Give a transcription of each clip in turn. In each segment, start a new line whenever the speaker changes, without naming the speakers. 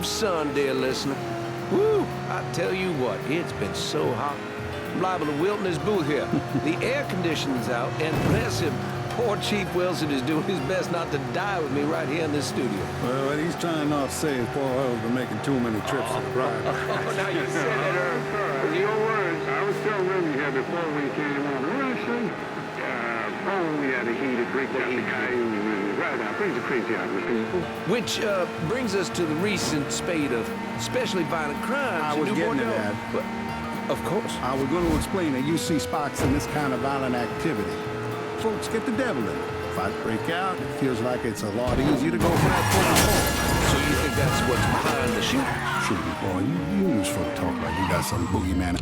sun, dear listener. Woo! I tell you what, it's been so hot. I'm liable to wilt in this booth here. The air conditioning's out, and bless him, poor Chief Wilson is doing his best not to die with me right here in this studio.
Well, he's trying not to say his poor husband making too many trips to the bride.
Oh, now you said it, Earl.
Your words. I was telling them here before we came on the rushing. We had a heated drink down the coyote. Right now, brings a crazy out with people.
Which brings us to the recent spate of especially violent crimes.
I was getting to that.
But, of course.
I was going to explain that you see sparks in this kind of violent activity. Folks get the devil in it. Fights break out, it feels like it's a lot easier to go for that phone.
So you think that's what's behind the shooting?
Shooting, boy, you use folk talk like you got some boogeyman.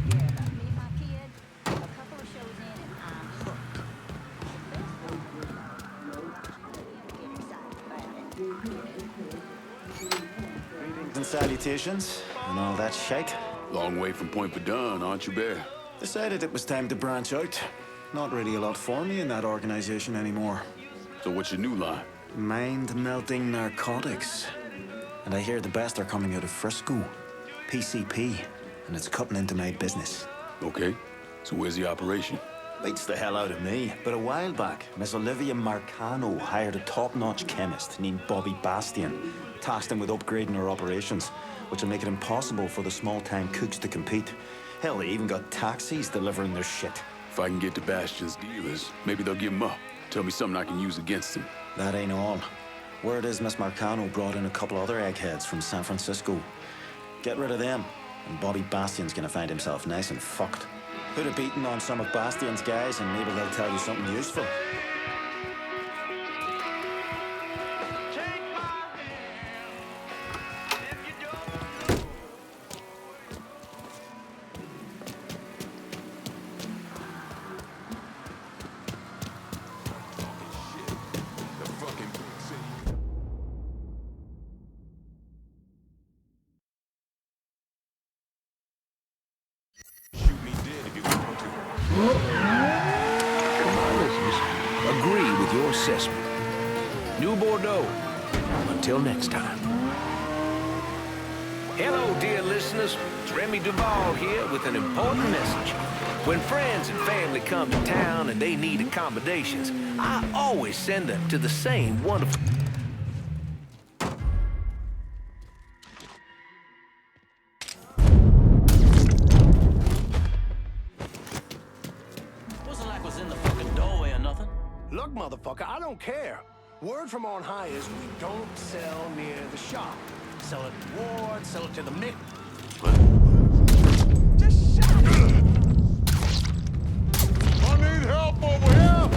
And salutations and all that shite.
Long way from Point Verdun, aren't you, Bear?
Decided it was time to branch out. Not really a lot for me in that organization anymore.
So what's your new line?
Mind-melting narcotics. And I hear the best are coming out of Frisco. PCP. And it's cutting into my business.
Okay, so where's the operation?
Beats the hell out of me. But a while back, Miss Olivia Marcano hired a top-notch chemist named Bobby Bastian. Tasked him with upgrading her operations, which will make it impossible for the small-time cooks to compete. Hell, they even got taxis delivering their shit.
If I can get to Bastian's dealers, maybe they'll give him up. Tell me something I can use against him.
That ain't all. Word is Miss Marcano brought in a couple other eggheads from San Francisco. Get rid of them, and Bobby Bastian's gonna find himself nice and fucked. Put a beating on some of Bastian's guys, and maybe they'll tell you something useful.
Agree with your assessment. New Bordeaux. Until next time. Hello, dear listeners. It's Remy Duval here with an important message. When friends and family come to town and they need accommodations, I always send them to the same wonderful...
Wasn't like was in the fucking doorway or nothing.
Look, motherfucker, I don't care. Word from on high is we don't sell near the shop. Sell it to Ward, sell it to the Mick. Just shut it!
I need help over here!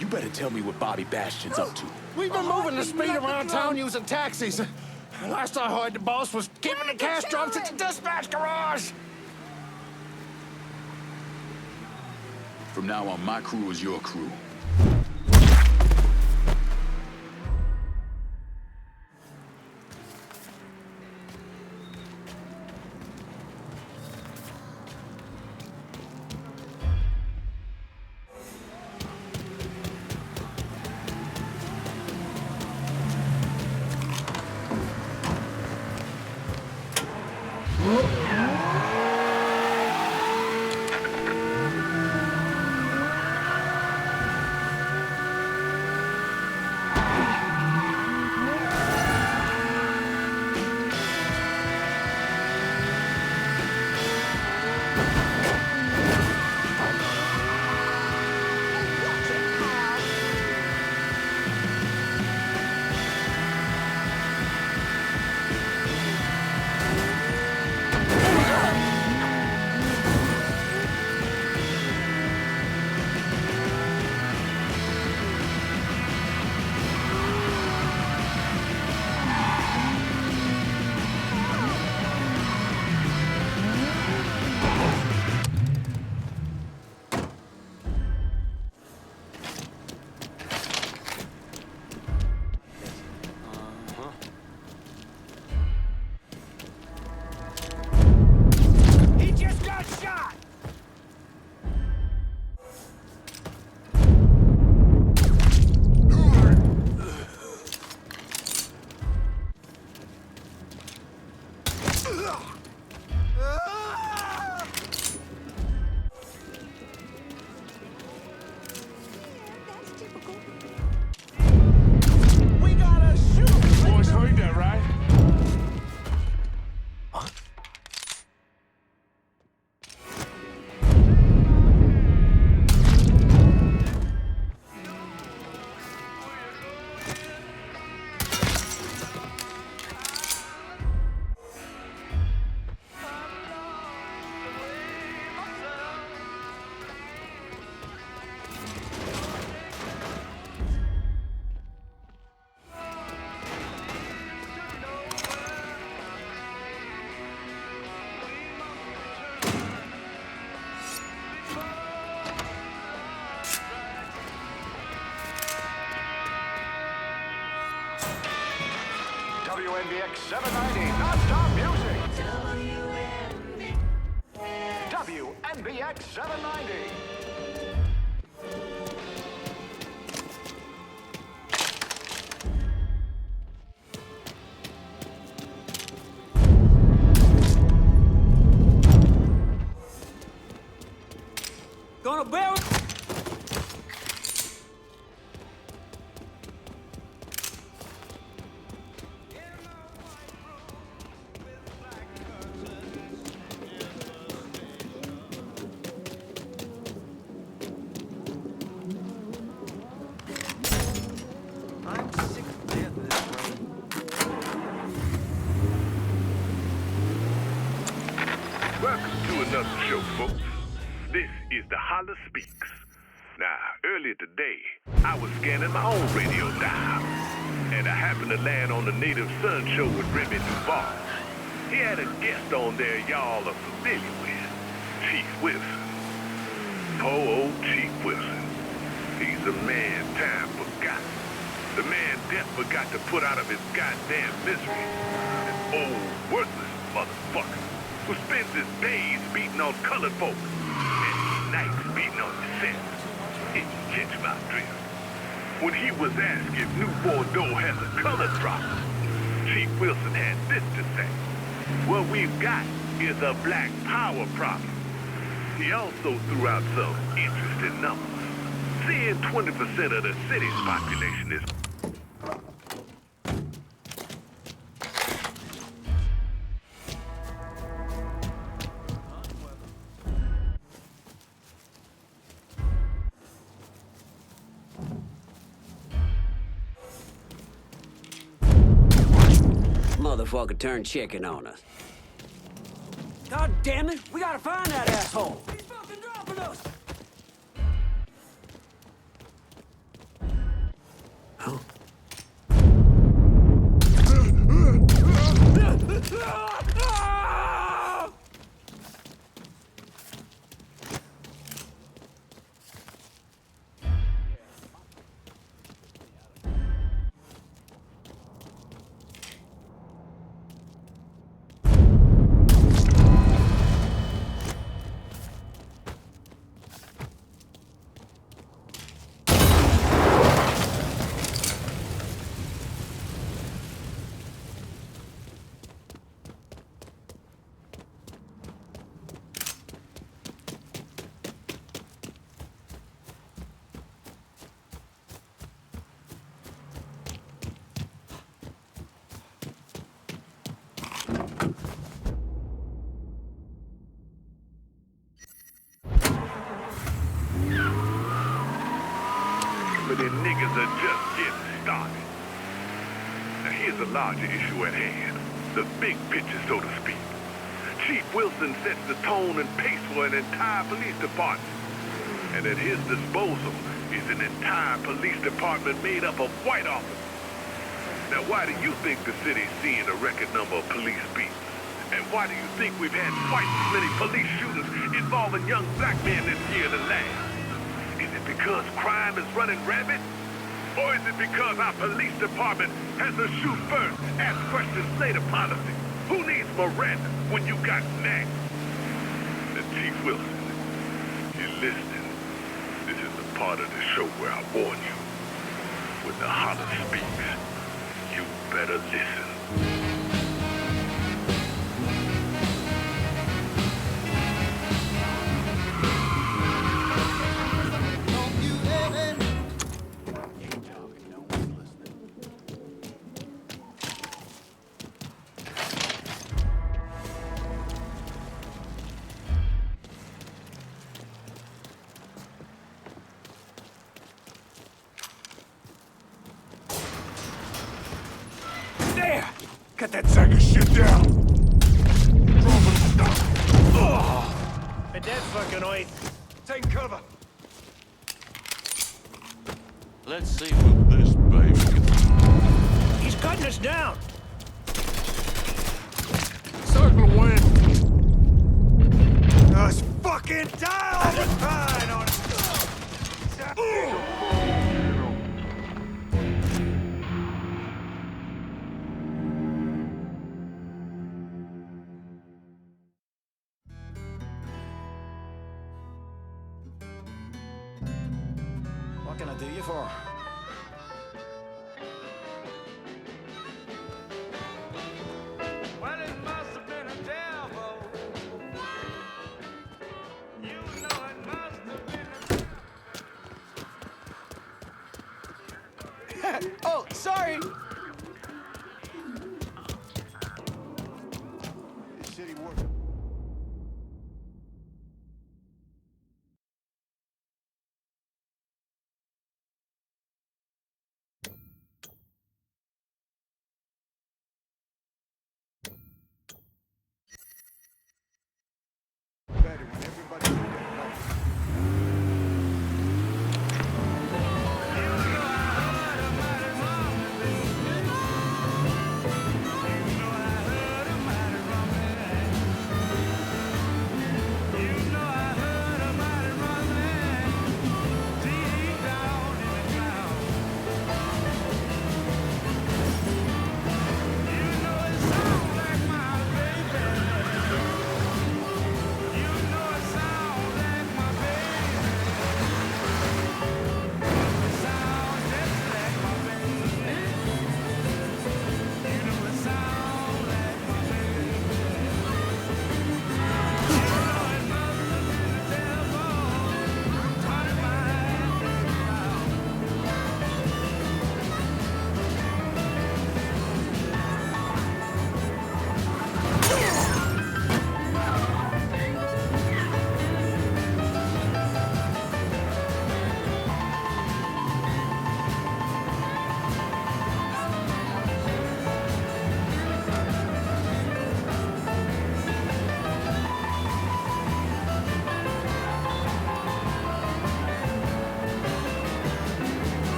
You better tell me what Bobby Bastian's up to.
We've been moving the speed around town using taxis. Last I heard, the boss was keeping the cash drops at the dispatch garage.
From now on, my crew is your crew.
WNBX 790, non-stop music. WNBX 790.
Gonna bear it.
I'm sick of death of this rain.
Welcome to another show, folks. This is the Holler Speaks. Now, earlier today, I was scanning my own radio dial, and I happened to land on the Native Son show with Remy Duval. He had a guest on there y'all are familiar with, Chief Wilson. Poor old Chief Wilson. He's a man time forgot. The man death forgot to put out of his goddamn misery. An old, worthless motherfucker who spends his days beating on colored folk and his nights beating on yourself. If you catch my drift. When he was asked if New Bordeaux has a color problem, Chief Wilson had this to say: "What we've got is a black power problem." He also threw out some interesting numbers. Seeing 20% of the city's population is
Motherfucker turned chicken on us. God damn it! We gotta find that asshole! He's fucking dropping us! Huh? But the niggas are just getting started. Now here's a larger issue at hand. The big picture, so to speak. Chief Wilson sets the tone and pace for an entire police department. And at his disposal is an entire police department made up of white officers. Now why do you think the city's seeing a record number of police beats? And why do you think we've had twice as many police shootings involving young black men this year than last? Is it because crime is running rampant? Or is it because our police department has a shoot first, ask questions later policy? Who needs Miranda when you got Mac? And Chief Wilson, you're listening. This is the part of the show where I warn you. When the holler speaks, you better listen.
There! Cut that sack of shit down! Drop and stop! And that's fucking wait. Take cover!
Let's see what this baby can do.
He's cutting us down!
Circle wind.
Us fucking die all the time on it!
What can I do you for?
Well, it must have been a devil. You know it must have been a...
Oh, sorry!
City work. Better when everybody do that.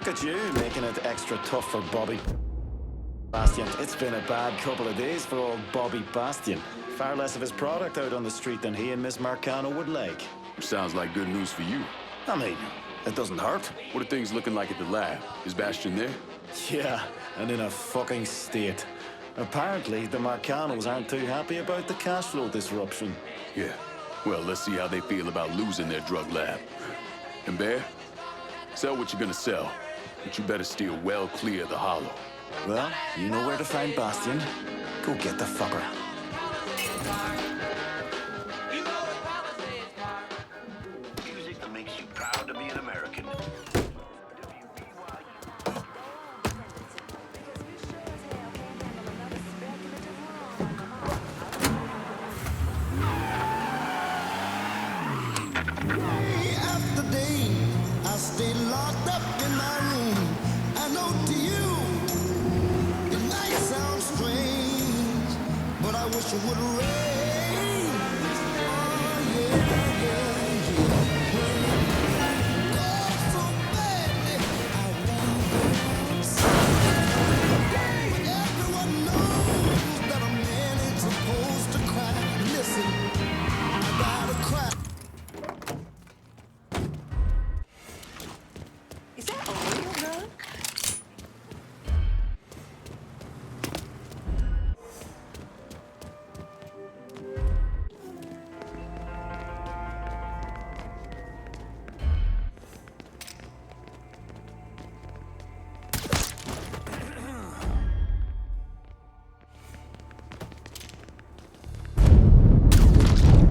Look at you, making it extra tough for Bobby Bastian. It's been a bad couple of days for old Bobby Bastian. Far less of his product out on the street than he and Miss Marcano would like.
Sounds like good news for you.
I mean, it doesn't hurt.
What are things looking like at the lab? Is Bastian there?
Yeah, and in a fucking state. Apparently, the Marcanos aren't too happy about the cash flow disruption.
Yeah. Well, let's see how they feel about losing their drug lab. And Bear, sell what you're gonna sell, but you better steer well clear of the hollow.
Well, you know where to find Bastian. Go get the fucker.
Music that makes you proud to be an American.
After day, I stay locked up in my room. I know to you, it might sound strange, but I wish it would rain. Oh, yeah, yeah, yeah. Oh, so badly, I want it. But everyone knows that a man ain't supposed to cry. Listen, I gotta cry.
Is that a real gun?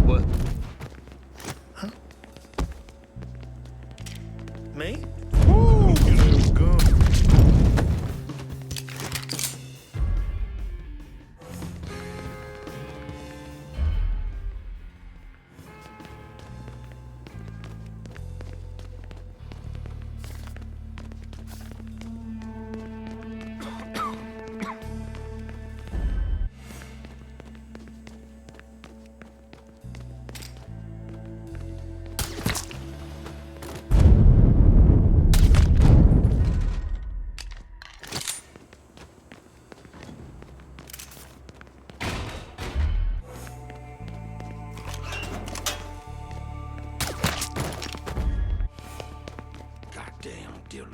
What?
Me?
Goddamn dealer.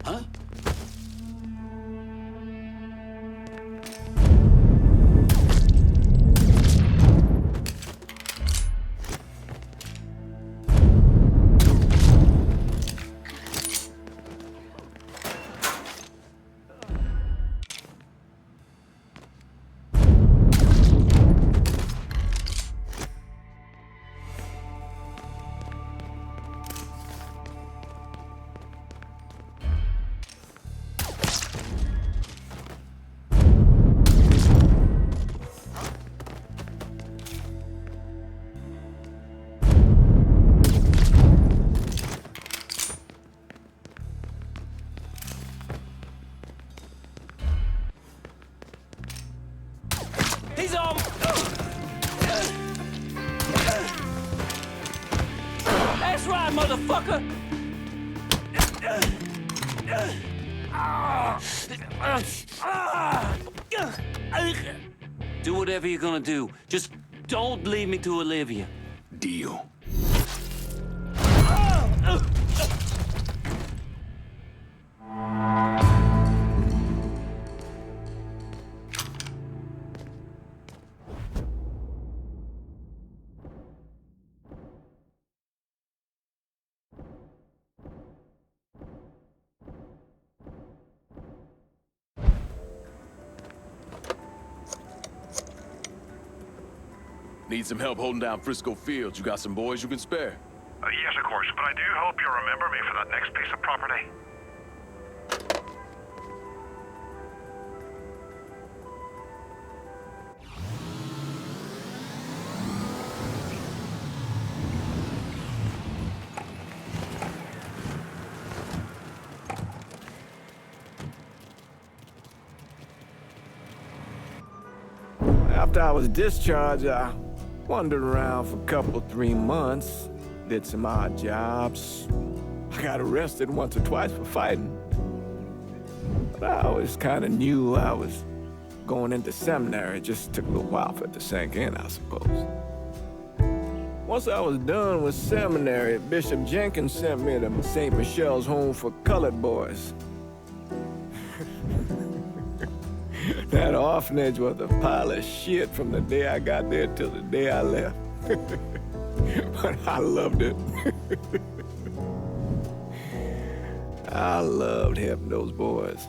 Huh?
He's on! That's right, motherfucker! Do whatever you're gonna do. Just don't leave me to Olivia.
Deal. Need some help holding down Frisco Fields? You got some boys you can spare?
Yes, of course, but I do hope you'll remember me for that next piece of property.
After I was discharged, I wandered around for a couple, 3 months, did some odd jobs. I got arrested once or twice for fighting. But I always kind of knew I was going into seminary. It just took a little while for it to sink in, I suppose. Once I was done with seminary, Bishop Jenkins sent me to St. Michelle's Home for Colored Boys. That orphanage was a pile of shit from the day I got there till the day I left. But I loved it. I loved helping those boys.